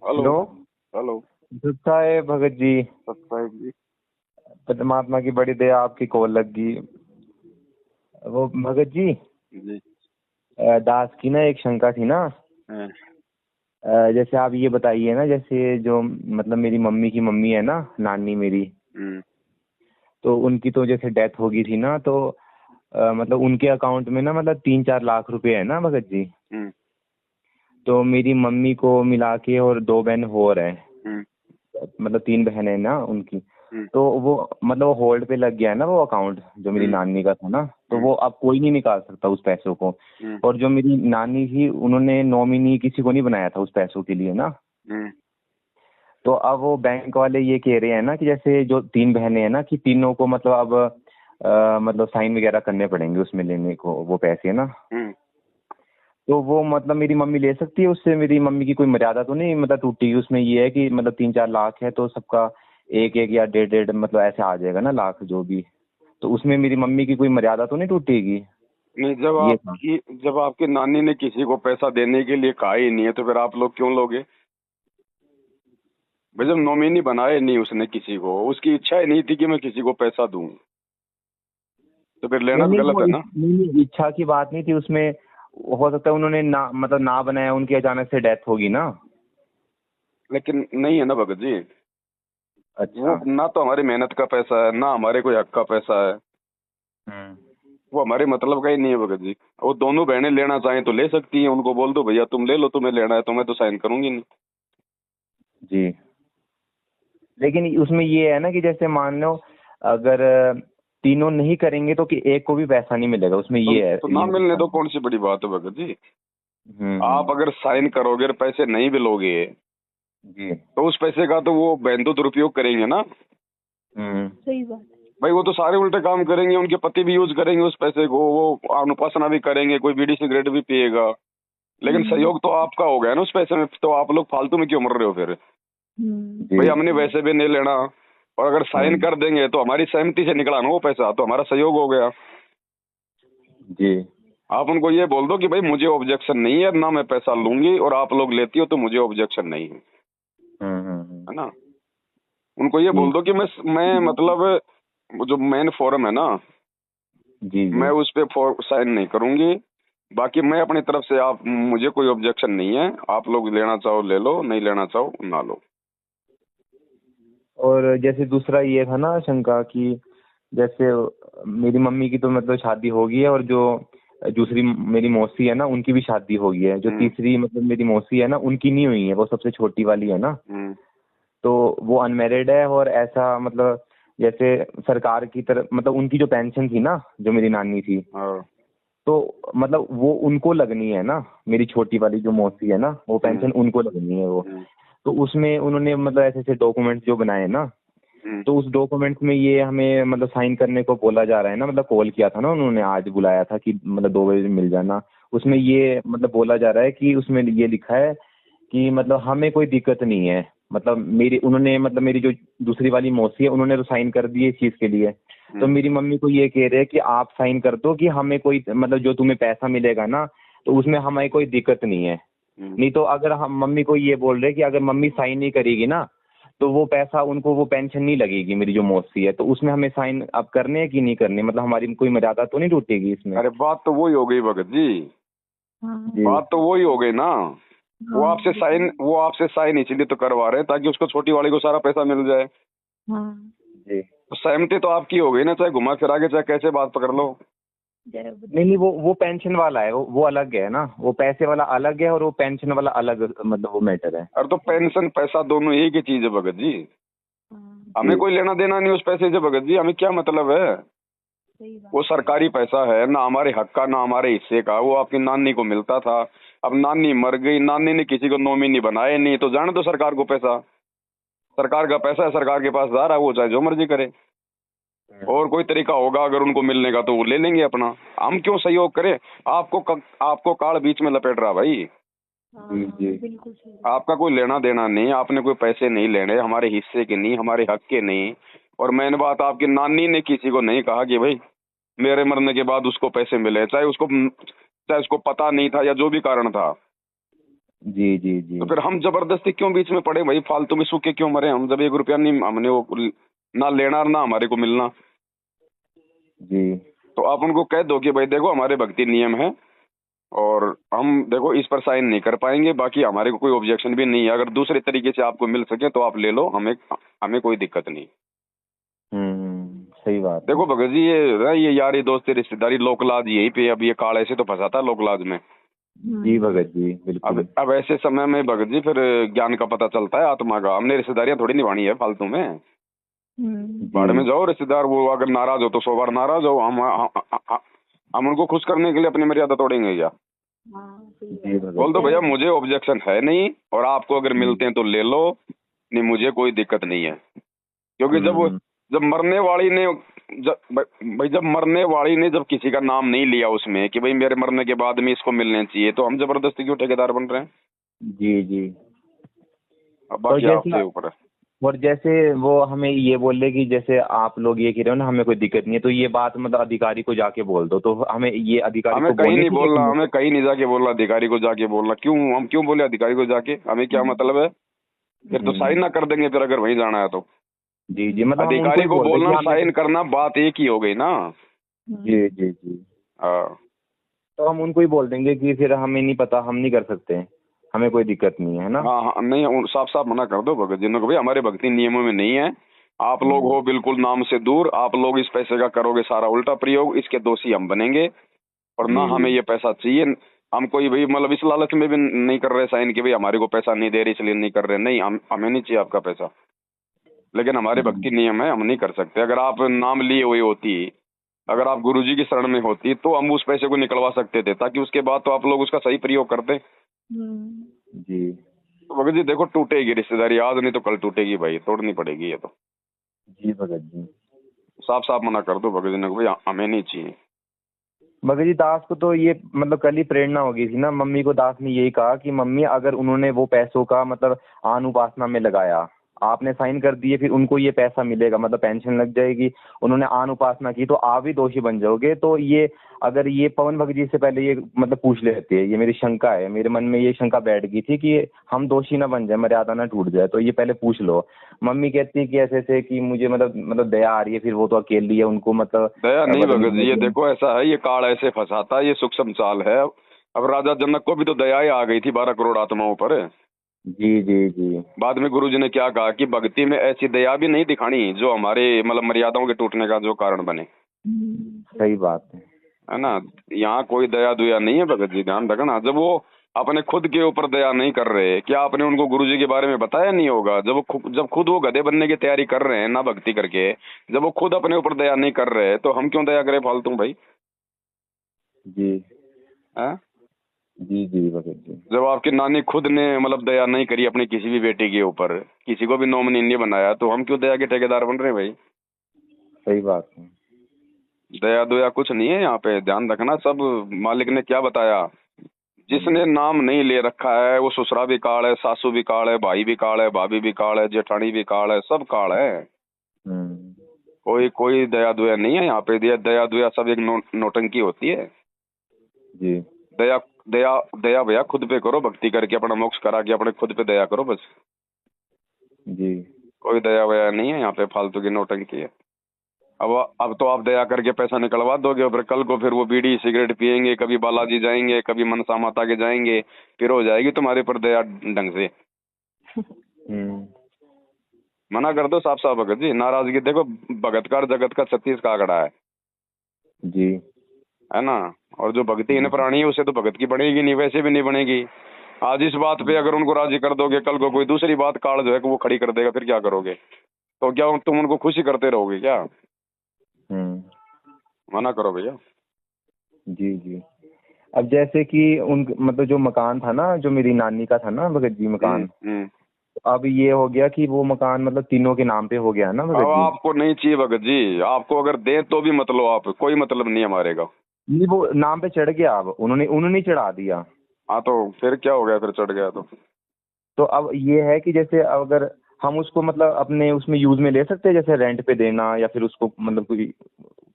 Hello. Hello. Hello. गुस्सा है भगत जी। सत्साहिब जी। परमात्मा की बड़ी दया, आपकी कॉल लग गई। वो भगत जी, जी। दास की ना एक शंका थी ना। हाँ। जैसे आप ये बताइए ना, जैसे जो मतलब मेरी मम्मी की मम्मी है ना, नानी मेरी, हम्म। तो उनकी तो जैसे डेथ हो गई थी ना, तो मतलब उनके अकाउंट में ना मतलब 3-4 लाख रुपए है ना भगत जी। हम्म। तो मेरी मम्मी को मिला के और 2 बहन और है, हम्म। मतलब 3 बहन है ना उनकी। हम्म। तो वो मतलब वो होल्ड पे लग गया है ना वो अकाउंट, जो मेरी हम्म। नानी का था ना, तो हम्म। वो अब कोई नहीं निकाल सकता उस पैसों को। हम्म। और जो मेरी नानी थी, उन्होंने नॉमिनी किसी को नहीं बनाया था उस पैसों के लिए ना। हम्म। तो अब वो बैंक वाले ये कह रहे हैं ना कि जैसे जो 3 बहनें हैं ना, कि तीनों को मतलब अब मतलब साइन वगैरह करने पड़ेंगे उसमें लेने को वो पैसे ना। हम्म। तो वो मतलब मेरी मम्मी ले सकती है उससे? मेरी मम्मी की कोई मर्यादा तो नहीं मतलब टूटेगी उसमें? ये है कि मतलब 3-4 लाख है तो सबका एक एक या डेढ़ डेढ़ मतलब ऐसे आ जाएगा ना लाख जो भी। तो उसमें मेरी मम्मी की कोई मर्यादा तो नहीं टूटेगी? नहीं, ये था। जब आपकी नानी ने किसी को पैसा देने के लिए कहा ही नहीं है तो फिर आप लोग क्यों लोगे भाई? जब नॉमिनी बनाए नहीं उसने किसी को, उसकी इच्छा ही नहीं थी कि मैं किसी को पैसा दूं, तो फिर लेना नहीं भी नहीं, गलत वो है ना। नहीं नहीं, इच्छा की बात नहीं थी उसमें। हो सकता है उन्होंने ना मतलब ना बनाया, उनकी अचानक से डेथ होगी ना। लेकिन नहीं है ना भगत जी। वो अच्छा। ना तो हमारी मेहनत का पैसा है, ना हमारे कोई हक का पैसा है। हम्म। वो हमारे मतलब का ही नहीं है भगत जी। वो दोनों बहनें लेना चाहें तो ले सकती हैं, उनको बोल दो भैया तुम ले लो, तुम्हें लेना है तो मैं तो साइन करूंगी नहीं। जी। लेकिन उसमें ये है ना कि जैसे मान लो अगर तीनों नहीं करेंगे तो कि एक को भी पैसा नहीं मिलेगा उसमें, ये है तो ना ये मिलने दिक्कत दो, है। कौन सी बड़ी बात है भगत जी। हम्म। आप अगर साइन करोगे और पैसे नहीं भी लोगे जी। तो उस पैसे का तो वो बहन तो दुरुपयोग करेंगे ना। सही बात है। भाई वो तो सारे उल्टे काम करेंगे, उनके पति भी यूज करेंगे उस पैसे को, वो अनुपासना भी करेंगे, कोई बीड़ी सिगरेट भी पिएगा। लेकिन सहयोग तो आपका हो गया ना उस पैसे में, तो आप लोग फालतू में क्यों मर रहे हो फिर? भाई जी। हमने वैसे भी नहीं लेना, और अगर साइन हम्म। कर देंगे तो हमारी सहमति से निकला ना वो पैसा, तो हमारा सहयोग हो गया। जी। आप उनको ये बोल दो कि भाई मुझे ऑब्जेक्शन नहीं है ना, मैं पैसा लूंगी, और आप लोग लेती हो तो मुझे ऑब्जेक्शन नहीं है, है ना। उनको ये जी। बोल दो कि मैं मतलब वो जो मेन फोरम है ना, जी। जी। मैं उस पे साइन नहीं करूंगी। बाकी मैं अपनी तरफ से, आप मुझे कोई ऑब्जेक्शन नहीं है, आप लोग लेना चाहो ले लो, नहीं लेना चाहो ना लो। और जैसे दूसरा ये था ना शंका की, जैसे मेरी मम्मी की तो मतलब शादी हो गई है, और जो दूसरी मेरी मौसी है ना उनकी भी शादी हो गई है। जो हम्म। तीसरी मतलब मेरी मौसी है ना, उनकी नहीं हुई है, वो सबसे छोटी वाली है ना। हम्म। तो वो अनमेरिड है, और ऐसा मतलब जैसे सरकार की तरफ मतलब उनकी जो पेंशन थी ना, जो मेरी नानी थी, हाँ। तो मतलब वो उनको लगनी है ना। मेरी छोटी वाली जो मौसी है ना, वो हम्म। पेंशन उनको लगनी है वो। हम्म। तो उसमें उन्होंने मतलब ऐसे ऐसे डॉक्यूमेंट्स जो बनाए ना, हम्म। तो उस डॉक्यूमेंट्स में ये हमें मतलब साइन करने को बोला जा रहा है ना। मतलब कॉल किया था ना उन्होंने, आज बुलाया था कि मतलब 2 बजे मिल जाना। उसमें ये मतलब बोला जा रहा है कि उसमें ये लिखा है कि मतलब हमें कोई दिक्कत नहीं है। मतलब मेरी उन्होंने मतलब मेरी जो दूसरी वाली मौसी है, उन्होंने तो साइन कर दिए इस चीज के लिए। तो हम्म। मेरी मम्मी को ये कह रहे हैं कि आप साइन कर दो कि हमें कोई मतलब जो तुम्हें पैसा मिलेगा ना, तो उसमें हमें कोई दिक्कत नहीं है। हम्म। नहीं तो अगर हम मम्मी को ये बोल रहे हैं कि अगर मम्मी साइन नहीं करेगी ना, तो वो पैसा उनको वो पेंशन नहीं लगेगी मेरी जो मौसी है। तो उसमें हमें साइन अब करने हैं कि नहीं करने? मतलब हमारी कोई मर्यादा तो नहीं टूटेगी इसमें? अरे बात तो वही हो गई भगत जी। जी। बात तो वही हो गई ना। हाँ। वो आपसे साइन इसलिए तो करवा रहे हैं ताकि उसको छोटी वाली को सारा पैसा मिल जाए। हाँ। जी। तो सहमति तो आपकी हो गई ना, चाहे घुमा फिरा के चाहे कैसे बात पकड़ लो। नहीं नहीं, वो पेंशन वाला है, वो अलग है ना। वो पैसे वाला अलग है, और वो पेंशन वाला अलग मतलब वो मैटर है। अरे तो पेंशन पैसा दोनों एक ही चीज है भगत जी। हमें जी। कोई लेना देना नहीं उस पैसे से भगत जी, हमें क्या मतलब है। वो सरकारी पैसा है ना, हमारे हक का ना हमारे हिस्से का। वो आपकी नानी को मिलता था, अब नानी मर गई, नानी ने किसी को नॉमिनी बनाए नहीं, तो जाने दो सरकार को पैसा। सरकार का पैसा है, सरकार के पास जा रहा है, वो चाहे जो मर्जी करे। और कोई तरीका होगा अगर उनको मिलने का तो वो ले लेंगे अपना। हम क्यों सहयोग करें? आपको काल बीच में लपेट रहा भाई। जी। जी। बिल्कुल सही। आपका कोई लेना देना नहीं, आपने कोई पैसे नहीं लेने, हमारे हिस्से के नहीं, हमारे हक के नहीं। और मैंने बात, आपकी नानी ने किसी को नहीं कहा कि भाई मेरे मरने के बाद उसको पैसे मिले, चाहे उसको पता नहीं था या जो भी कारण था। जी जी जी तो फिर हम जबरदस्ती क्यों बीच में पड़े भाई, फालतू में सूखे क्यों मरे हम, जब 1 रुपया नहीं हमने वो ना लेना ना हमारे को मिलना। जी। तो आप उनको कह दो कि भाई देखो हमारे भक्ति नियम है और हम देखो इस पर साइन नहीं कर पाएंगे, बाकी हमारे को कोई ऑब्जेक्शन भी नहीं है, अगर दूसरे तरीके से आपको मिल सके तो आप ले लो, हमें हमें कोई दिक्कत नहीं। सही बात है। देखो भगत जी ये यारी दोस्ती रिश्तेदारी लोकलाज यही पे, अब ये काल ऐसे तो फंसाता है लोकलाज में। जी भगत जी बिल्कुल। अब ऐसे समय में भगत जी फिर ज्ञान का पता चलता है आत्मा का, हमने रिश्तेदारियां थोड़ी निभानी है फालतू में। बाड़ में जी जाओ रिश्तेदार, वो अगर नाराज हो तो 100 बार नाराज हो, हम उनको खुश करने के लिए अपनी मर्यादा तोड़ेंगे क्या? जी बोल भगत दो जी। भैया मुझे ऑब्जेक्शन है नहीं, और आपको अगर मिलते हैं तो ले लो, नहीं मुझे कोई दिक्कत नहीं है। क्योंकि हम्म, जब मरने वाली ने भाई जब मरने वाली ने जब किसी का नाम नहीं लिया उसमें कि भाई मेरे मरने के बाद में इसको मिलने चाहिए, तो हम जबरदस्ती क्यों ठेकेदार बन रहे हैं? जी जी। अब तो बाकी जैसे आपके ऊपर है। और जैसे वो हमें ये बोले कि जैसे आप लोग ये कह रहे हो ना हमें कोई दिक्कत नहीं है, तो ये बात मतलब अधिकारी को जाके बोल दो, तो हमें ये अधिकारी हमें को कहीं बोलनी नहीं चाहिए बोलना, कि हमें कहीं नहीं जाके बोलना, अधिकारी को जाके बोलना क्यों? हम क्यों बोले अधिकारी को जाके, हमें क्या मतलब है? फिर तो साइन हम्म, ना कर देंगे फिर, अगर वहीं जाना है तो। जी जी, मतलब हम उनको अधिकारी ही को बोल दें कि बोलना हमें। साइन करना बात एक ही हो गई ना। जी जी जी। हाँ तो हम उनको ही बोल देंगे कि फिर हमें नहीं पता, हम नहीं कर सकते, हमें कोई दिक्कत नहीं है ना। हाँ हाँ, नहीं साफ साफ मना कर दो भगत जी ने, भाई हमारे भक्ति नियमों में नहीं है, आप लोग हम्म, हो बिल्कुल नाम से दूर, आप लोग इस पैसे का करोगे सारा उल्टा प्रयोग, इसके दोषी हम बनेंगे, और ना जी हमें ये पैसा चाहिए। हम कोई भाई मतलब इस लालच में भी नहीं कर रहे साइन कि भाई हमारे को पैसा नहीं दे रहे इसलिए नहीं कर रहे, नहीं हमें नहीं चाहिए आपका पैसा, लेकिन हमारे जी भक्ति नियम है, हम नहीं कर सकते। अगर आप नाम लिए हुए होती, अगर आप गुरुजी की शरण में होती तो हम उस पैसे को निकलवा सकते थे, ताकि उसके बाद तो आप लोग उसका सही प्रयोग करते। जी तो भगत जी देखो टूटेगी रिश्तेदारी आज नहीं तो कल टूटेगी भाई, तोड़नी पड़ेगी ये तो। जी भगत जी। साफ साफ मना कर दो भगत जी ने कि भाई हमें नहीं चाहिए। मगर जी दास को तो ये मतलब कल ही प्रेरणा हो गई थी ना, मम्मी को दास ने यही कहा कि मम्मी अगर उन्होंने वो पैसों का मतलब आन उपासना में लगाया, आपने साइन कर दिए, फिर उनको ये पैसा मिलेगा, मतलब पेंशन लग जाएगी, उन्होंने आन उपासना की तो आप भी दोषी बन जाओगे। तो ये अगर ये पवन भगत जी से पहले ये मतलब पूछ लेते हैं, ये मेरी शंका है, मेरे मन में ये शंका बैठ गई थी कि हम दोषी ना बन जाए, मर्यादा ना टूट जाए, तो ये पहले पूछ लो। मम्मी कहती है कि ऐसे ऐसे कि मुझे मतलब दया आ रही है, फिर वो तो अकेली है, उनको मतलब दया नहीं भगत बदलने जी, ये में। देखो ऐसा है, ये काल ऐसे फंसाता है, ये सूक्ष्म चाल है। अब राजा जनक को भी तो दया ही आ गई थी 12 करोड़ आत्माओं पर। जी जी जी। बाद में गुरु जी ने क्या कहा कि भक्ति में ऐसी दया भी नहीं दिखानी जो हमारे मतलब मर्यादाओं के टूटने का जो कारण बने, सही बात है ना। यहाँ कोई दया दुया नहीं है भगत जी, ध्यान रखना। जब वो अपने खुद के ऊपर दया नहीं कर रहे, क्या आपने उनको गुरु जी के बारे में बताया नहीं होगा? जब खुद वो गधे बनने की तैयारी कर रहे हैं ना भक्ति करके, जब वो खुद अपने ऊपर दया नहीं कर रहे तो हम क्यों दया करें फालतू भाई? जी हैं? जी जी भगत जी। जब आपकी नानी खुद ने मतलब दया नहीं करी अपनी किसी भी बेटी के ऊपर, किसी को भी नॉमिनी नहीं बनाया, तो हम क्यों दया के ठेकेदार बन रहे हैं भाई? सही बात है। दया दुया कुछ नहीं है यहाँ पे, ध्यान रखना। सब मालिक ने क्या बताया, जिसने नाम नहीं ले रखा है वो ससुरा भी काल है, सासू भी काल है, भाई भी काल है, भाभी भी काल है, जेठानी भी काल है, सब काल है। हम्म, कोई कोई दया दुया नहीं है यहाँ पे, दया दुया सब एक नौटंकी होती है। जी दया दया दया भैया खुद पे करो, भक्ति करके अपना मोक्ष करा के अपने खुद पे दया करो बस। जी। कोई दया वया नहीं है यहाँ पे, फालतू की नौटंकी है। अब तो आप दया करके पैसा निकलवा दोगे, और फिर कल को फिर वो बीड़ी सिगरेट पियेंगे, कभी बालाजी जाएंगे, कभी मनसा माता के जाएंगे, फिर हो जाएगी तुम्हारे पर दया ढंग से। हम्म, मना कर दो साफ साफ भगत जी, नाराजगी देखो भगतकार जगत का 36 का आंकड़ा जी है ना। और जो भक्तिहीन प्राणी है उसे तो भगत की बनेगी नहीं, वैसे भी नहीं बनेगी। आज इस बात पे अगर उनको राजी कर दोगे, कल को कोई दूसरी बात काल जो है कि वो खड़ी कर देगा, फिर क्या करोगे? तो क्या तुम उनको खुशी करते रहोगे क्या? हम्म, मना करो भैया। जी जी। अब जैसे कि उन मतलब जो मकान था ना, जो मेरी नानी का था ना भगत जी मकान, हम्म। अब ये हो गया कि वो मकान मतलब तीनों के नाम पे हो गया ना अब भगत जी। आपको नहीं चाहिए भगत जी, आपको अगर दे तो भी मत लो, आप कोई मतलब नहीं हमारे का। नहीं, वो नाम पे चढ़ गया, अब उन्होंने उन्होंने ही चढ़ा दिया। हाँ तो फिर क्या हो गया, फिर चढ़ गया तो? तो अब ये है कि जैसे अगर हम उसको मतलब अपने उसमें यूज में ले सकते हैं, जैसे रेंट पे देना या फिर उसको मतलब कोई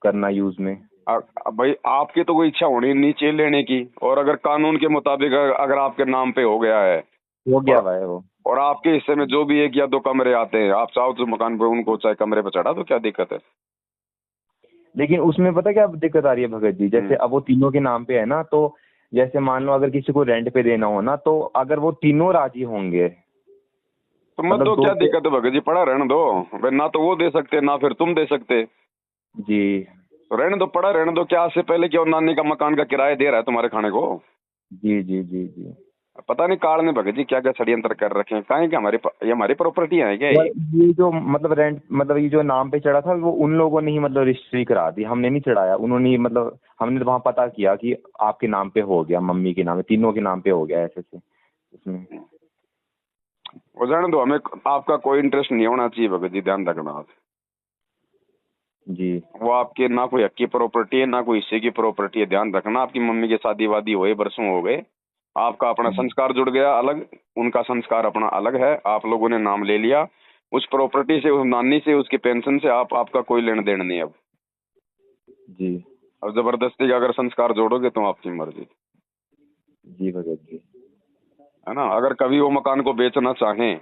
करना यूज में। भाई आपकी तो कोई इच्छा होनी नहीं चाहिए लेने की, और अगर कानून के मुताबिक अगर आपके नाम पे हो गया है, हो गया भाई वो, और आपके हिस्से में जो भी 1 या 2 कमरे आते हैं, आप चाहो तो मकान पे उनको चाहे कमरे पे चढ़ा दो, क्या दिक्कत है? लेकिन उसमें पता क्या दिक्कत आ रही है भगत जी, जैसे अब वो तीनों के नाम पे है ना, तो जैसे मान लो अगर किसी को रेंट पे देना हो ना, तो अगर वो तीनों राजी होंगे तो मत दो, क्या दिक्कत है भगत जी, पड़ा रहने दो भाई, ना तो वो दे सकते ना फिर तुम दे सकते, जी तो रहने दो, पड़ा रहने दो। क्या आज से पहले क्या वो नानी का मकान का किराया दे रहा है तुम्हारे खाने को? जी जी जी जी। पता नहीं काल ने भगत जी क्या क्या षड्यंत्र कर रखे हैं, काहे कि ये हमारी प्रॉपर्टी है क्या? और ये जो मतलब रेंट, मतलब ये जो नाम पे चढ़ा था वो उन लोगों ने ही मतलब रजिस्ट्री करा दी, हमने नहीं चढ़ाया, उन्होंने ही मतलब हमने वहाँ पता किया कि आपके नाम पे हो गया, मम्मी के नाम पे, तीनों के नाम पे हो गया ऐसे से उसमें। वो जाने दो, हमें आपका कोई इंटरेस्ट नहीं होना चाहिए भगत जी, ध्यान रखना आप। जी वो आपके ना कोई हक की प्रॉपर्टी है ना कोई हिस्से की प्रॉपर्टी है, ध्यान रखना। आपकी मम्मी की शादी वादी हुए बरसों हो गए, आपका अपना संस्कार जुड़ गया अलग, उनका संस्कार अपना अलग है, आप लोगों ने नाम ले लिया उस प्रॉपर्टी से, उस नानी से, उसकी पेंशन से, आपका कोई लेन देन नहीं अब। जी। अब जबरदस्ती का अगर संस्कार जोड़ोगे तो आपकी मर्जी, जी भगत जी। है ना। अगर कभी वो मकान को बेचना चाहें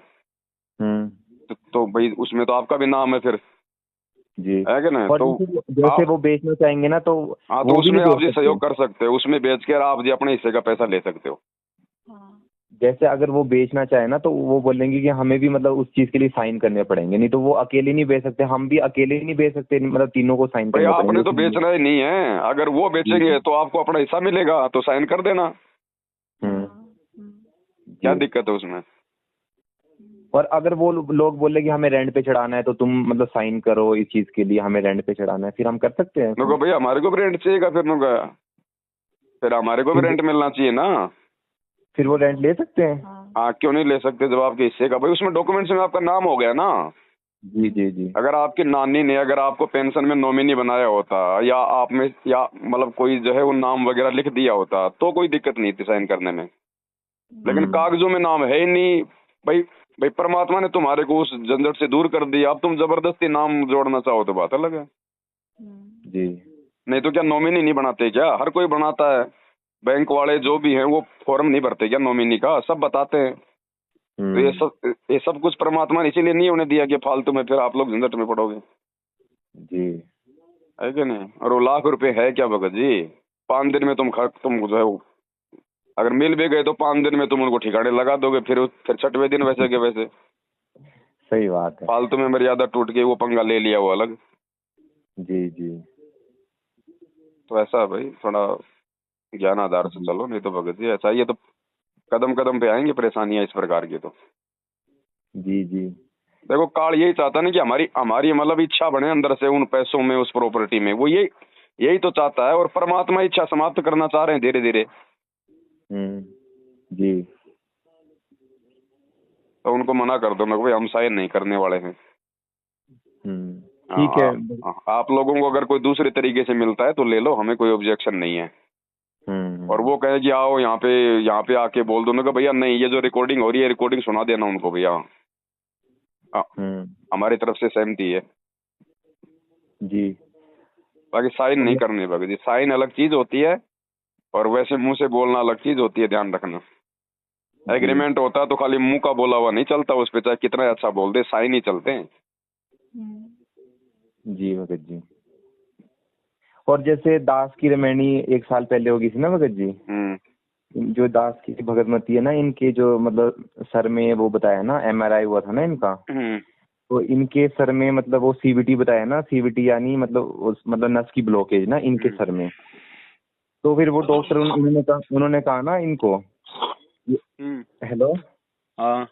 तो भाई उसमें तो आपका भी नाम है फिर, जी। है कि नहीं? और तो जैसे वो बेचना चाहेंगे ना, तो हाँ, तो वो भी उसमें नहीं आप बेच जी सकते। सहयोग कर सकते हो, उसमें बेच के आप जी अपने हिस्से का पैसा ले सकते हो। जैसे अगर वो बेचना चाहे ना, तो वो बोलेंगे कि हमें भी मतलब उस चीज के लिए साइन करने पड़ेंगे, नहीं तो वो अकेले नहीं बेच सकते, हम भी अकेले नहीं बेच सकते, मतलब तीनों को साइन भाई करने आपने तो पड़ेंगे। बेचना ही नहीं है, अगर वो जी बेचेंगे तो आपको अपना हिस्सा मिलेगा, तो साइन कर देना, क्या जी। दिक्कत है उसमें? और अगर वो लोग बोले कि हमें रेंट पे चढ़ाना है, तो तुम मतलब साइन करो इस चीज के लिए, हमें रेंट पे चढ़ाना है, फिर हम कर सकते हैं नुको भाई हमारे को भी रेंट चाहिएगा फिर हमारे को भी रेंट मिलना चाहिए ना। फिर वो रेंट ले सकते हैं। हाँ, क्यों नहीं ले सकते? जब आपके हिस्से का भाई उसमें डॉक्यूमेंट्स में आपका नाम हो गया ना। जी जी जी। अगर आपकी नानी ने अगर आपको पेंशन में नॉमिनी बनाया होता, या आप में या मतलब कोई जो है वो नाम वगैरह लिख दिया होता, तो कोई दिक्कत नहीं थी साइन करने में, लेकिन कागजों में नाम है ही नहीं। भाई भाई परमात्मा ने तुम्हारे को उस झंझट से दूर कर दिया, अब तुम जबरदस्ती नाम जोड़ना चाहो तो बात अलग है। जी। नहीं तो क्या नॉमिनी नहीं बनाते क्या? हर कोई बनाता है, बैंक वाले जो भी हैं वो फॉर्म नहीं भरते क्या नॉमिनी का? सब बताते हैं। तो ये सब कुछ परमात्मा ने इसीलिए नहीं होने दिया कि फालतू में फिर आप लोग झंझट में पड़ोगे, जी। है कि नहीं? और वो ₹1,00,000 है क्या भगत जी? 5 दिन में तुम जो है वो अगर मिल भी गए तो 5 दिन में तुम उनको ठिकाने लगा दोगे, फिर 6वें दिन वैसे के वैसे। सही बात है। फालतू में मर्यादा टूट गई, वो पंगा ले लिया वो अलग। जी जी। तो ऐसा है भाई, थोड़ा ज्ञान आधार से चलो, नहीं तो भगत जी ऐसा ही है, तो कदम कदम पे आएंगे परेशानियां इस प्रकार की। तो जी जी। देखो काल यही चाहता ना कि हमारी हमारी मतलब इच्छा बने अंदर से उन पैसों में, उस प्रॉपर्टी में, वो यही तो चाहता है, और परमात्मा इच्छा समाप्त करना चाह रहे हैं धीरे धीरे। जी। तो उनको मना कर दो ना भाई, हम साइन नहीं करने वाले हैं। ठीक है। आप लोगों को अगर कोई दूसरे तरीके से मिलता है तो ले लो, हमें कोई ऑब्जेक्शन नहीं है। और वो कहे कि आओ यहाँ पे आके बोल दो ना कि भैया नहीं, ये जो रिकॉर्डिंग हो रही है रिकॉर्डिंग सुना देना उनको भैया, हमारी तरफ से सहमति है। जी। बाकी साइन नहीं करने भगत जी, साइन अलग चीज होती है और वैसे मुंह से बोलना अलग चीज होती है, ध्यान रखना। एग्रीमेंट होता है तो खाली मुंह का बोला हुआ नहीं चलता, उस पे चाहे कितना अच्छा बोल दे, साइन ही चलते हैं। जी भगत जी। और जैसे दास की रमैनी 1 साल पहले होगी थी ना भगत जी, जो दास की भगतमती है ना, इनके जो मतलब सर में वो बताया ना, MRI हुआ था ना इनका, तो इनके सर में मतलब वो CVT बताया ना, CVT यानी मतलब नस की ब्लॉकेज ना इनके सर में। तो फिर वो डॉक्टर उन्होंने कहा ना इनको, हेलो, हाँ,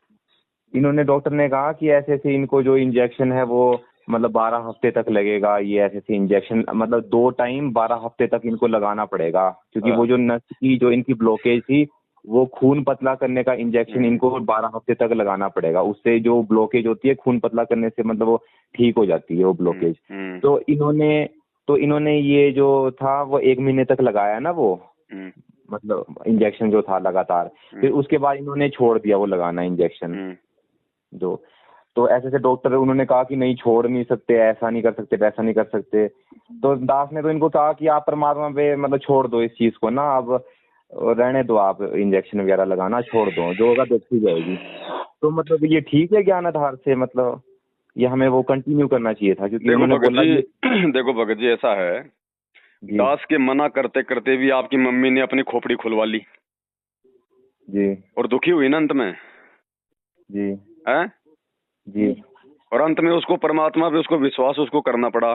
इन्होंने डॉक्टर ने कहा कि ऐसे ऐसे इनको जो इंजेक्शन है वो मतलब 12 हफ्ते तक लगेगा, ये ऐसे ऐसे इंजेक्शन मतलब 2 टाइम 12 हफ्ते तक इनको लगाना पड़ेगा, क्योंकि वो जो नस की जो इनकी ब्लॉकेज थी वो खून पतला करने का इंजेक्शन इनको 12 हफ्ते तक लगाना पड़ेगा, उससे जो ब्लॉकेज होती है खून पतला करने से मतलब वो ठीक हो जाती है वो ब्लॉकेज। तो इन्होंने ये जो था वो 1 महीने तक लगाया ना वो मतलब इंजेक्शन जो था लगातार, फिर उसके बाद इन्होंने छोड़ दिया वो लगाना इंजेक्शन जो। तो ऐसे ऐसे डॉक्टर उन्होंने कहा कि नहीं छोड़ नहीं सकते, ऐसा नहीं कर सकते, वैसा नहीं कर सकते। तो दास ने तो इनको कहा कि आप परमात्मा पे मतलब छोड़ दो इस चीज को ना, अब रहने दो, आप इंजेक्शन वगैरह लगाना छोड़ दो, जो होगा देखती जाएगी। तो मतलब ये ठीक है ज्ञान आधार से, मतलब ये हमें वो कंटिन्यू करना चाहिए था, क्योंकि देखो उन्होंने भगत बोला जी कि देखो भगत जी, ऐसा है, जी दास के मना करते करते भी आपकी मम्मी ने अपनी खोपड़ी खुलवा ली जी और दुखी हुई ना अंत में, जी है? जी और अंत में उसको परमात्मा पे उसको विश्वास उसको करना पड़ा।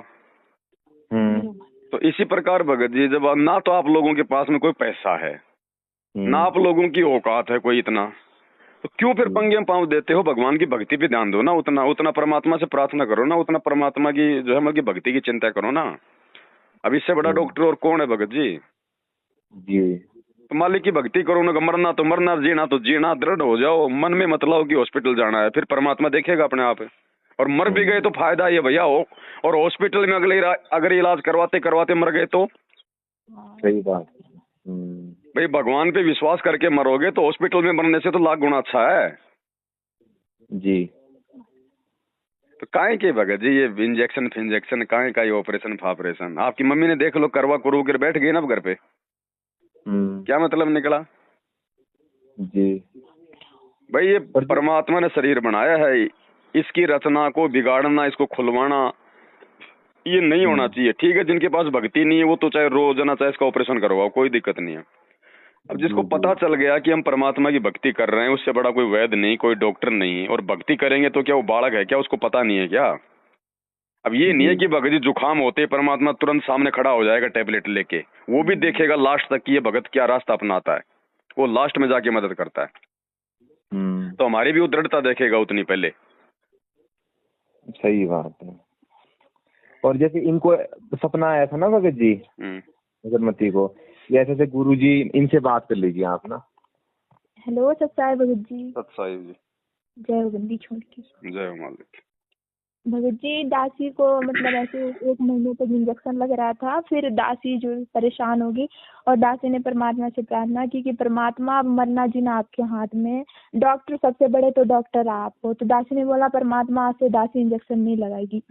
तो इसी प्रकार भगत जी, जब ना तो आप लोगों के पास में कोई पैसा है, ना आप लोगों की औकात है कोई इतना, तो क्यों फिर पंगे में पांव देते हो? भगवान की भक्ति पे ध्यान दो ना, उतना उतना परमात्मा से प्रार्थना करो ना, उतना परमात्मा की जो है मतलब भक्ति की चिंता करो ना। अब इससे बड़ा डॉक्टर और कौन है भगत जी? जी तो मालिक की भक्ति करो ना, मरना तो मरना, जीना तो जीना, दृढ़ हो जाओ, मन में मत लाओ कि हॉस्पिटल जाना है, फिर परमात्मा देखेगा अपने आप। और मर भी गए तो फायदा ये भैया हो, और हॉस्पिटल में अगर इलाज करवाते करवाते मर गए तो सही बात। भाई, भगवान पे विश्वास करके मरोगे तो हॉस्पिटल में मरने से तो लाख गुना अच्छा है जी। तो काहे के भगत जी ये इंजेक्शन फिंजेक्शन, काहे का ये ऑपरेशन फापरेशन? आपकी मम्मी ने देख लो करवा करू कर बैठ गई ना घर पे, क्या मतलब निकला? जी भाई ये परमात्मा ने शरीर बनाया है, इसकी रचना को बिगाड़ना, इसको खुलवाना ये नहीं होना चाहिए। ठीक है, जिनके पास भक्ति नहीं है वो तो चाहे रोजाना चाहे इसका ऑपरेशन करवाओ, कोई दिक्कत नहीं है। अब जिसको पता चल गया कि हम परमात्मा की भक्ति कर रहे हैं, उससे बड़ा कोई वैद्य नहीं, कोई डॉक्टर नहीं, और भक्ति करेंगे तो क्या वो बालक है क्या? उसको पता नहीं है क्या? अब ये नहीं है कि भगत जी जुकाम होते परमात्मा तुरंत सामने खड़ा हो जाएगा टेबलेट लेके, वो भी देखेगा लास्ट तक कि ये भगत क्या रास्ता अपनाता है, वो लास्ट में जाके मदद करता है। तो हमारी भी वो दृढ़ता देखेगा उतनी पहले। सही बात है। और जैसे इनको सपना आया था ना भगत जी, अगरमती को, जैसे से गुरु जी, इनसे बात कर लीजिए आप ना। हेलो सत्साई भगत जी। सत्साई जी। जय हो बंदी छोड़ की। जय हो मालिक। भगत जी, दासी को मतलब ऐसे 1 महीने तक इंजेक्शन लग रहा था, फिर दासी जो परेशान होगी और दासी ने परमात्मा से प्रार्थना की कि परमात्मा अब मरना जीना आपके हाथ में, डॉक्टर सबसे बड़े तो डॉक्टर आप हो। तो दासी ने बोला परमात्मा आज से दासी इंजेक्शन नहीं लगाएगी।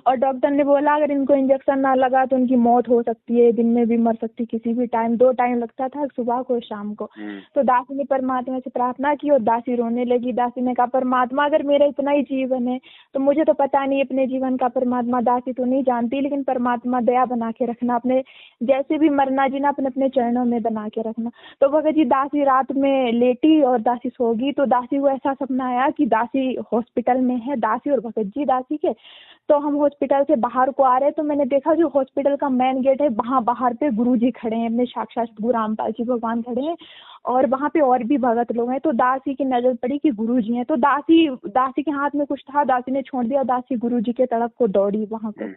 और डॉक्टर ने बोला अगर इनको इंजेक्शन ना लगा तो उनकी मौत हो सकती है, दिन में भी मर सकती, किसी भी टाइम, 2 टाइम लगता था, सुबह को शाम को। तो दासी ने परमात्मा से प्रार्थना की और दासी रोने लगी। दासी ने कहा परमात्मा अगर मेरा इतना ही जीवन है तो मुझे तो पता नहीं अपने जीवन का, परमात्मा दासी तो नहीं जानती, लेकिन परमात्मा दया बना के रखना, अपने जैसे भी मरना जीना अपने अपने चरणों में बना के रखना। तो भगत जी दासी रात में लेटी और दासी सोगी, तो दासी को ऐसा सपना आया कि दासी हॉस्पिटल में है, दासी और भगत जी दासी के। तो हम हॉस्पिटल से बाहर को आ रहे तो मैंने देखा जो हॉस्पिटल का मेन गेट है वहाँ बाहर पे गुरुजी खड़े हैं, अपने साक्षात गुरु रामपाल जी भगवान खड़े हैं, और वहाँ पे और भी भगत लोग हैं। तो दासी की नजर पड़ी कि गुरुजी हैं, तो दासी के हाथ में कुछ था, दासी ने छोड़ दिया, दासी गुरुजी के तरफ को दौड़ी वहाँ पे।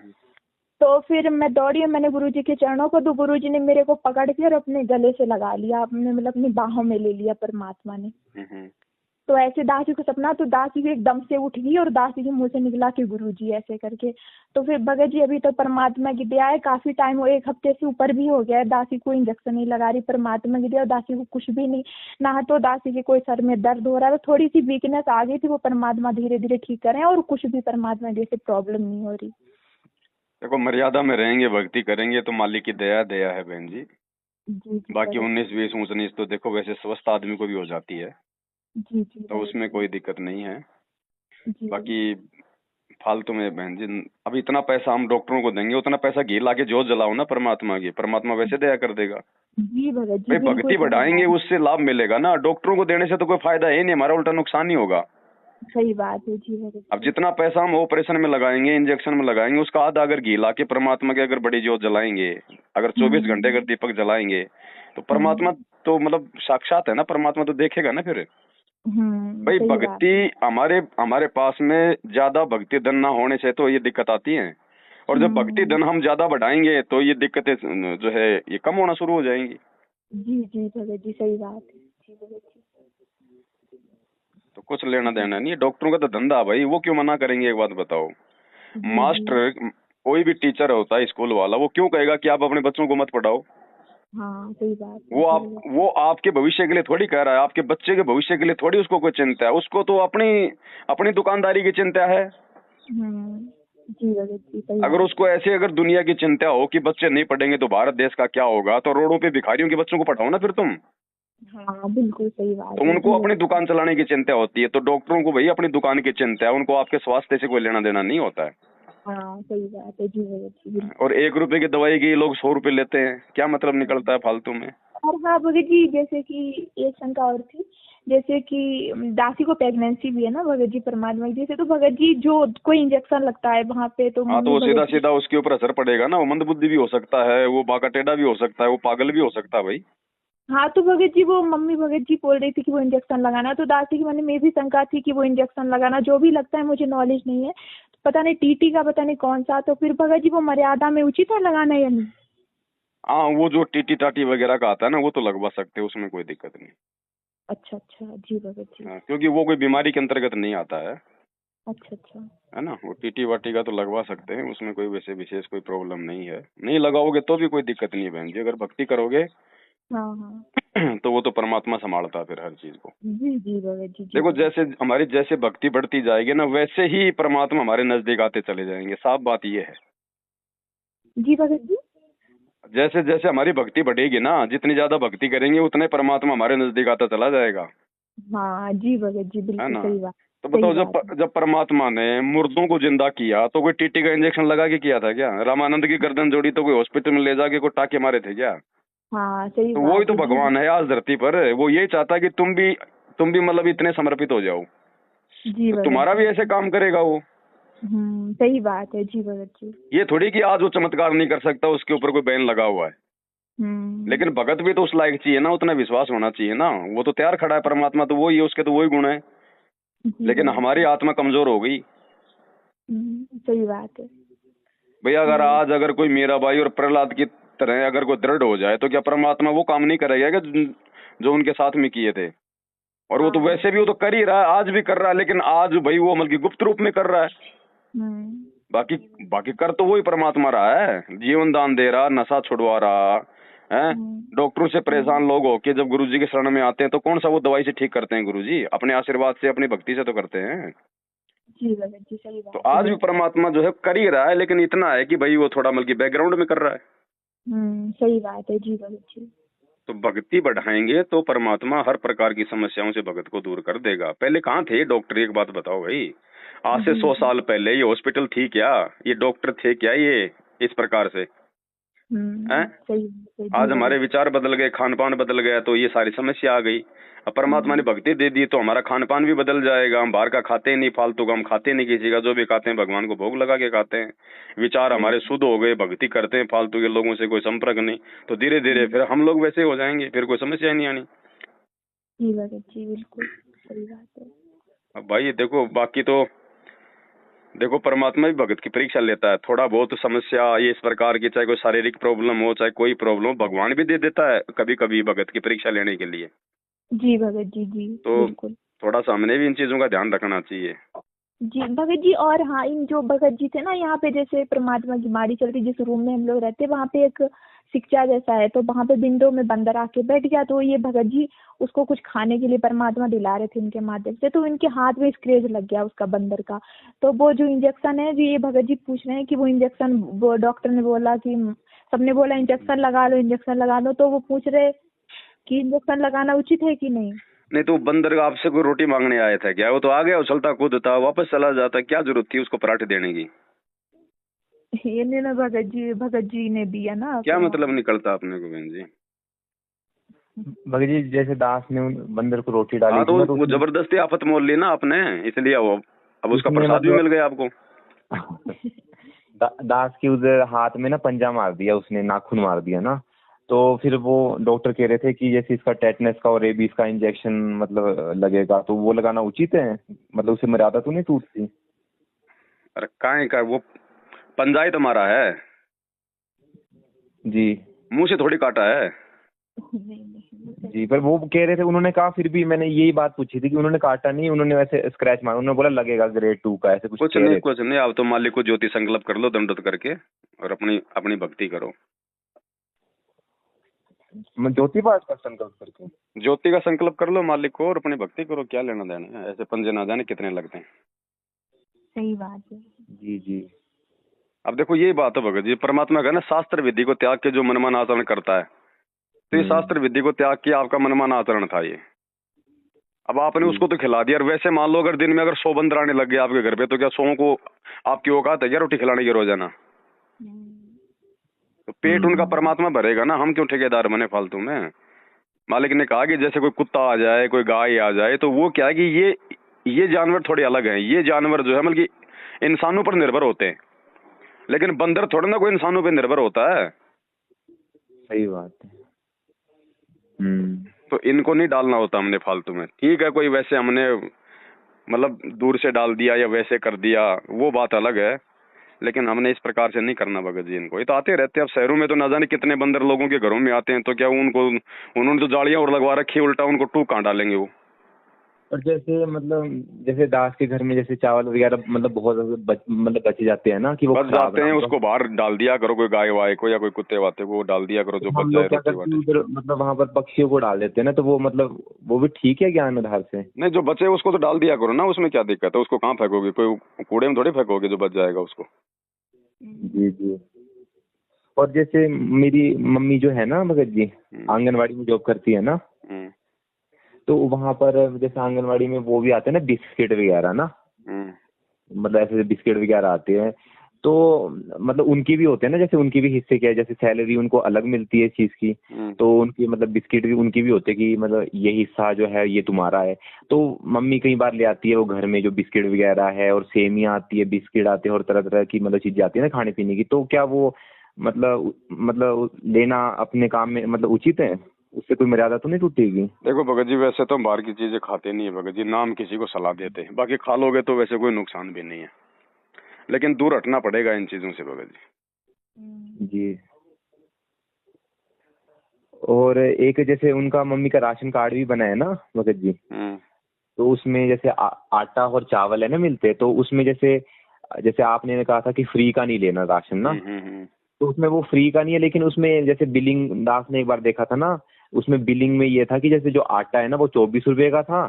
तो फिर मैं दौड़ी, मैंने गुरुजी के चरणों को, तो गुरुजी ने मेरे को पकड़ के और अपने गले से लगा लिया, अपने मतलब अपनी बाहों में ले लिया परमात्मा ने। तो ऐसे दासी को सपना, तो दासी भी एकदम से उठ गई और दासी के मुंह से निकला कि गुरुजी ऐसे करके। तो फिर भगत जी अभी तो परमात्मा की दया है, काफी टाइम हो, 1 हफ्ते से ऊपर भी हो गया है, दासी को इंजेक्शन नहीं लगा रही, परमात्मा की दया, दासी को कुछ भी नहीं, ना तो दासी के कोई सर में दर्द हो रहा है, थोड़ी सी वीकनेस आ गई थी, वो परमात्मा धीरे धीरे ठीक कर रहे हैं, और कुछ भी परमात्मा जैसे प्रॉब्लम नहीं हो रही। देखो, मर्यादा में रहेंगे, भक्ति करेंगे तो मालिक की दया दया है बहन जी। बाकी 19-20 ऊंच नीच तो देखो वैसे स्वस्थ आदमी को भी हो जाती है, तो उसमें कोई दिक्कत नहीं है। बाकी फालतू में बहन जी, अब इतना पैसा हम डॉक्टरों को देंगे, उतना पैसा घी लाके जोत जलाओ ना परमात्मा की, परमात्मा वैसे दया कर देगा। जी भगत जी, भाई भक्ति बढ़ाएंगे उससे लाभ मिलेगा ना, डॉक्टरों को देने से तो कोई फायदा है नहीं, हमारा उल्टा नुकसान ही होगा। सही बात है जी भगत। अब जितना पैसा हम ऑपरेशन में लगाएंगे, इंजेक्शन में लगाएंगे, उसका आधा अगर घी लाके परमात्मा की अगर बड़ी जोत जलाएंगे, अगर 24 घंटे अगर दीपक जलाएंगे, तो परमात्मा तो मतलब साक्षात है ना, परमात्मा तो देखेगा ना फिर। भाई भक्ति हमारे पास में ज्यादा भक्ति धन ना होने से तो ये दिक्कत आती है, और जब भक्ति धन हम ज्यादा बढ़ाएंगे तो ये दिक्कतें जो है ये कम होना शुरू हो जाएंगी। जी जी भगत जी, सही बात है जी भगत जी। तो कुछ लेना देना नहीं, डॉक्टरों का तो धंधा भाई, वो क्यों मना करेंगे? एक बात बताओ, मास्टर कोई भी टीचर होता है स्कूल वाला, वो क्यों कहेगा कि आप अपने बच्चों को मत पढ़ाओ? हाँ सही बात है। वो आपके भविष्य के लिए थोड़ी कह रहा है, आपके बच्चे के भविष्य के लिए थोड़ी उसको कोई चिंता है, उसको तो अपनी अपनी दुकानदारी की चिंता है। जी भगत जी सही अगर बात। उसको ऐसे अगर दुनिया की चिंता हो कि बच्चे नहीं पढ़ेंगे तो भारत देश का क्या होगा, तो रोडों पे भिखारियों के बच्चों को पढ़ाओ ना फिर तुम। हाँ बिल्कुल सही बात तो है। उनको जी अपनी भगत दुकान चलाने की चिंता होती है, तो डॉक्टरों को भाई अपनी दुकान की चिंता है, उनको आपके स्वास्थ्य से कोई लेना देना नहीं होता है। हाँ सही बात है। जी भगत जी बिल्कुल। और 1 रुपए की दवाई की लोग 100 रुपए लेते हैं, क्या मतलब निकलता है फालतू में। और हाँ भगत जी, जैसे कि एक शंका और थी, जैसे कि दासी को प्रेगनेंसी भी है ना भगत जी परमात्मा की, जैसे तो भगत जी जो कोई इंजेक्शन लगता है वहाँ पे तो हाँ, तो मम्मी वो सीधा भगत जी। सीधा उसके ऊपर असर पड़ेगा ना, वो मंदबुद्धि भी हो सकता है, वो बाका टेढ़ा भी हो सकता है, वो पागल भी हो सकता है भाई। हाँ तो भगत जी वो मम्मी भगत जी बोल रही थी कि वो इंजेक्शन लगाना, तो दासी के मन में भी शंका थी कि वो इंजेक्शन लगाना, जो भी लगता है मुझे नॉलेज नहीं है, पता नहीं टीटी का पता नहीं कौन सा, तो फिर भगत जी वो मर्यादा में उचित है लगाना या नहीं? हाँ, वो जो टीटी टाटी वगैरह का आता है ना, वो तो लगवा सकते हैं, उसमें कोई दिक्कत नहीं। अच्छा अच्छा जी भगत जी। हाँ, क्योंकि वो कोई बीमारी के अंतर्गत नहीं आता है अच्छा अच्छा। है ना। वो टीटी वाटी का तो लगवा सकते हैं, उसमें कोई वैसे विशेष कोई प्रॉब्लम नहीं है। नहीं लगाओगे तो भी कोई दिक्कत नहीं है बहन जी, अगर भक्ति करोगे हाँ हाँ। तो वो तो परमात्मा संभालता है फिर हर चीज को। जी जी भगत जी। जी देखो, भगत। जैसे हमारी जैसे भक्ति बढ़ती जाएगी ना, वैसे ही परमात्मा हमारे नजदीक आते चले जाएंगे, साफ बात ये है। जी भगत जी। जैसे जैसे हमारी भक्ति बढ़ेगी ना, जितनी ज्यादा भक्ति करेंगे उतने परमात्मा हमारे नजदीक आता चला जाएगा, हाँ जी भगत जी है बिल्कुल ना। सही बात। तो सही बताओ, बात है। जब परमात्मा ने मुर्दों को जिंदा किया तो कोई टीटी का इंजेक्शन लगा के किया था क्या? रामानंद की गर्दन जोड़ी तो कोई हॉस्पिटल में ले जाके कोई टाके मारे थे क्या? हाँ सही तो वो ही बात तो है। जी भगवान है आज धरती पर। वो यही चाहता है कि तुम भी मतलब इतने समर्पित हो जाओ, जी तो भगत तुम्हारा भी जी। ऐसे काम करेगा वो। सही बात है। जी भगत जी। ये थोड़ी कि आज वो चमत्कार नहीं कर सकता, उसके ऊपर कोई बैन लगा हुआ है। हम्म। लेकिन भगत भी तो उस लायक चाहिए ना, उतना विश्वास होना चाहिए ना। वो तो तैयार खड़ा है, परमात्मा तो वही है, उसके तो वही गुण है। जी लेकिन भगत हमारी जी। आत्मा कमजोर हो गई सही बात है। भैया। जी अगर भगत। आज अगर कोई मीराबाई और प्रहलाद की तरह अगर कोई दृढ़ हो जाए, तो क्या परमात्मा वो काम नहीं करेगा क्या जो उनके साथ में किए थे? और वो तो हाँ। वैसे भी वो तो कर ही रहा है, आज भी कर रहा है, लेकिन आज भाई वो मतलब गुप्त रूप में कर रहा है। हम्म। बाकी बाकी कर तो वही परमात्मा रहा है, जीवन दान दे रहा, नशा छुड़वा रहा है। डॉक्टरों से परेशान लोग होके जब गुरुजी के शरण में आते हैं, तो कौन सा वो दवाई से ठीक करते हैं गुरुजी? अपने आशीर्वाद से, अपनी भक्ति से तो करते हैं। जी भगत जी सही तो बात है आज भी बिल्कुल। परमात्मा जो है कर ही रहा है, लेकिन इतना है कि भाई वो थोड़ा मतलब बैकग्राउंड में कर रहा है। सही बात है। जी भगत जी। तो भक्ति बढ़ाएंगे तो परमात्मा हर प्रकार की समस्याओं से भगत को दूर कर देगा। पहले कहाँ थे डॉक्टर? एक बात बताओ भाई, आज से जी 100 जी। साल पहले ये हॉस्पिटल थी क्या? ये डॉक्टर थे क्या ये इस प्रकार से? हैं? सही बात है। जी आज हमारे भगत। विचार बदल गए, खान पान बदल गया, तो ये सारी समस्या आ गई। अब परमात्मा ने भक्ति दे दी तो हमारा खान पान भी बदल जाएगा। हम बाहर का खाते नहीं, फालतू का हम खाते नहीं, किसी का जो भी खाते हैं भगवान को भोग लगा के खाते हैं। विचार सही। हमारे शुद्ध हो गए, भक्ति करते हैं, फालतू के लोगों से कोई संपर्क नहीं, तो धीरे धीरे फिर हम लोग वैसे हो जाएंगे, फिर कोई समस्या ही नहीं आनी। जी भगत जी बिल्कुल सही बात है। अब भाई देखो, बाकी तो देखो, परमात्मा भी भगत की परीक्षा लेता है। थोड़ा बहुत समस्या ये इस प्रकार की, चाहे कोई शारीरिक प्रॉब्लम हो, चाहे कोई प्रॉब्लम हो, भगवान भी दे देता है कभी कभी भगत की परीक्षा लेने के लिए। जी भगत जी। जी तो बिल्कुल। थोड़ा सा हमने भी इन चीजों का ध्यान रखना चाहिए। जी भगत जी, और हाँ इन जो भगत जी थे ना, यहाँ पे जैसे परमात्मा की माड़ी चलती, जिस रूम में हम लोग रहते वहाँ पे एक शिक्षा जैसा है, तो वहाँ पे विंडो में बंदर आके बैठ गया, तो ये भगत जी उसको कुछ खाने के लिए परमात्मा दिला रहे थे इनके माध्यम से, तो इनके हाथ में स्क्रेच लग गया उसका बंदर का। तो वो जो इंजेक्शन है, जो ये भगत जी पूछ रहे हैं कि वो इंजेक्शन, वो डॉक्टर ने बोला कि सबने बोला इंजेक्शन लगा लो, इंजेक्शन लगा लो, तो वो पूछ रहे कि इंजेक्शन लगाना उचित है कि नहीं। नहीं तो बंदर आपसे कोई रोटी मांगने आया था क्या? वो तो आ गया, उछलता कूदता वापस चला जाता, क्या जरूरत थी उसको पराठे देने की? ये नहीं ना भगत जी ने दिया ना क्या मतलब परमात्मा। निकलता अपने को बहन जी? भगत जी जैसे दास ने उन बंदर को रोटी हाँ, डाली थी तो ना, तो वो जबरदस्ती आफत मोल ली ना आपने, इसलिए वो अब उसका उसने प्रसाद भी मतलब मिल गया आपको। दास के उधर हाथ में ना पंजा मार दिया उसने, नाखून मार दिया ना। तो फिर वो डॉक्टर कह रहे थे कि जैसे इसका टेटनस का और रेबीज का इंजेक्शन मतलब लगेगा, तो वो लगाना उचित है, मतलब उससे मर्यादा तो नहीं टूटती? अरे काहे का, वो पंजा ही तो मारा है, जी मुंह से थोड़ी काटा है। जी, पर वो कह रहे थे, उन्होंने कहा, फिर भी मैंने यही बात पूछी थी कि उन्होंने काटा नहीं, उन्होंने वैसे स्क्रैच मारा, उन्होंने बोला लगेगा ग्रेड 2 का, ऐसे कुछ कुछ कह नहीं रहे थे। कुछ नहीं, आप तो मालिक को ज्योति संकल्प कर लो दंडोत करके, और अपनी अपनी भक्ति करो। ज्योति पाठ का संकल्प करके ज्योति का संकल्प कर लो मालिक को और अपनी भक्ति करो, क्या लेना देना है, ऐसे पंजे ना जाने कितने लगते हैं। सही बात है। जी जी। अब देखो यही बात है भगत जी, परमात्मा का ना शास्त्र विधि को त्याग के जो मनमान आचरण करता है, तो ये शास्त्र विधि को त्याग के आपका मनमान आचरण था ये। अब आपने उसको तो खिला दिया, और वैसे मान लो अगर दिन में अगर 100 बंदर आने लग गए आपके घर पे, तो क्या 100 को आपकी औकात है क्या रोटी खिलाने की रोजाना? तो पेट उनका परमात्मा भरेगा ना, हम क्यों ठेकेदार बने फालतू में। मालिक ने कहा कि जैसे कोई कुत्ता आ जाए, कोई गाय आ जाए, तो वो क्या है कि ये जानवर थोड़े अलग हैं। ये जानवर जो है मतलब कि इंसानों पर निर्भर होते हैं, लेकिन बंदर थोड़ा ना कोई इंसानों पर निर्भर होता है। सही बात है। तो इनको नहीं डालना होता हमने फालतू में। ठीक है, कोई वैसे हमने मतलब दूर से डाल दिया या वैसे कर दिया, वो बात अलग है, लेकिन हमने इस प्रकार से नहीं करना भगत जी इनको। ये तो आते रहते हैं, अब शहरों में तो ना जाने कितने बंदर लोगों के घरों में आते हैं, तो क्या उन्होंने तो जालियां और लगवा रखी, उल्टा उनको टूक कहाँ डालेंगे वो। और जैसे मतलब जैसे दास के घर में जैसे चावल वगैरह मतलब बहुत मतलब बचे जाते हैं ना कि वो बच जाते हैं, उसको बाहर डाल दिया करो, कोई गाय वाय को या कोई कुत्ते वाते को डाल दिया करो, जो बच जाए रोटी वाटी। उधर मतलब वहाँ पर पक्षियों को डाल देते हैं ना, तो वो मतलब वो भी ठीक है ज्ञान आधार से? नहीं, जो बचे उसको तो डाल दिया करो ना, उसमें क्या दिक्कत है? उसको कहाँ फेंकोगे? कोई कूड़े में थोड़ी फेंकोगे जो बच जाएगा उसको। जी जी। और जैसे मेरी मम्मी जो है ना भगत जी, आंगनवाड़ी में जॉब करती है ना, तो वहाँ पर जैसे आंगनवाड़ी में वो भी आते हैं ना बिस्किट वगैरह ना, मतलब ऐसे बिस्किट वगैरह आते हैं, तो मतलब उनकी भी होते हैं ना, जैसे उनकी भी हिस्से क्या है, जैसे सैलरी उनको अलग मिलती है इस चीज की, तो उनकी मतलब बिस्किट भी उनकी भी होते हैं कि मतलब ये हिस्सा जो है ये तुम्हारा है। तो मम्मी कई बार ले आती है वो घर में जो बिस्किट वगैरह है, और सेमियां आती है, बिस्किट आते हैं, और तरह तरह की मतलब चीजें आती है ना खाने पीने की, तो क्या वो मतलब लेना अपने काम में मतलब उचित है? उससे कोई मर्यादा तो नहीं टूटेगी? देखो भगत जी, वैसे तो बाहर की चीजें खाते नहीं है भगत जी, नाम किसी को सलाह देते हैं, बाकी खा लोगे तो वैसे कोई नुकसान भी नहीं है, लेकिन दूर हटना पड़ेगा इन चीजों से भगत जी। जी। और एक जैसे उनका मम्मी का राशन कार्ड भी बना है ना भगत जी, तो उसमें जैसे आटा और चावल है ना मिलते, तो उसमें जैसे जैसे आपने कहा था कि फ्री का नहीं लेना राशन ना, तो उसमें वो फ्री का नहीं है, लेकिन उसमें जैसे बिलिंग दास ने एक बार देखा था ना, उसमें बिलिंग में ये था कि जैसे जो आटा है ना वो 24 रुपए का था,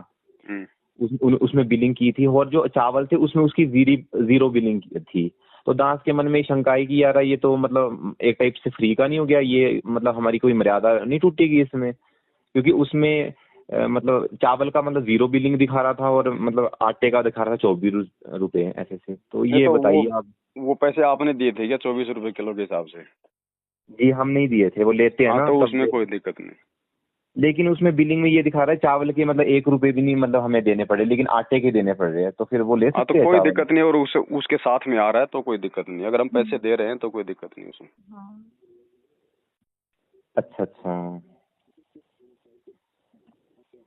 उसमें बिलिंग की थी, और जो चावल थे उसमें उसकी जीरो बिलिंग थी। तो दास के मन में शंका आई कि यार ये तो मतलब एक टाइप से फ्री का नहीं हो गया, ये मतलब हमारी कोई मर्यादा नहीं टूटेगी इसमें? क्योंकि उसमें मतलब चावल का मतलब जीरो बिलिंग दिखा रहा था, और मतलब आटे का दिखा रहा था 24 रुपए ऐसे से। तो ये बताइए आप। वो पैसे आपने दिए थे क्या 24 रुपए किलो के हिसाब से? जी हम नहीं दिए थे, वो लेते हैं ना, तो उसमें कोई दिक्कत नहीं, लेकिन उसमें बिलिंग में ये दिखा रहा है चावल के मतलब 1 रुपए भी नहीं मतलब हमें देने पड़े, लेकिन आटे के देने पड़ रहे हैं, तो फिर वो ले सकते हैं? तो कोई दिक्कत नहीं, और उसके साथ में आ रहा है तो कोई दिक्कत नहीं, अगर हम पैसे दे रहे हैं तो कोई दिक्कत नहीं उसमें। अच्छा अच्छा,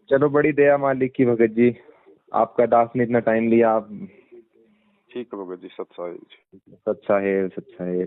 चलो बड़ी दया मालिक की भगत जी, आपका दास ने इतना टाइम लिया। आप ठीक है भगत जी, सच्चा है। सच्चा है, सच्चा है।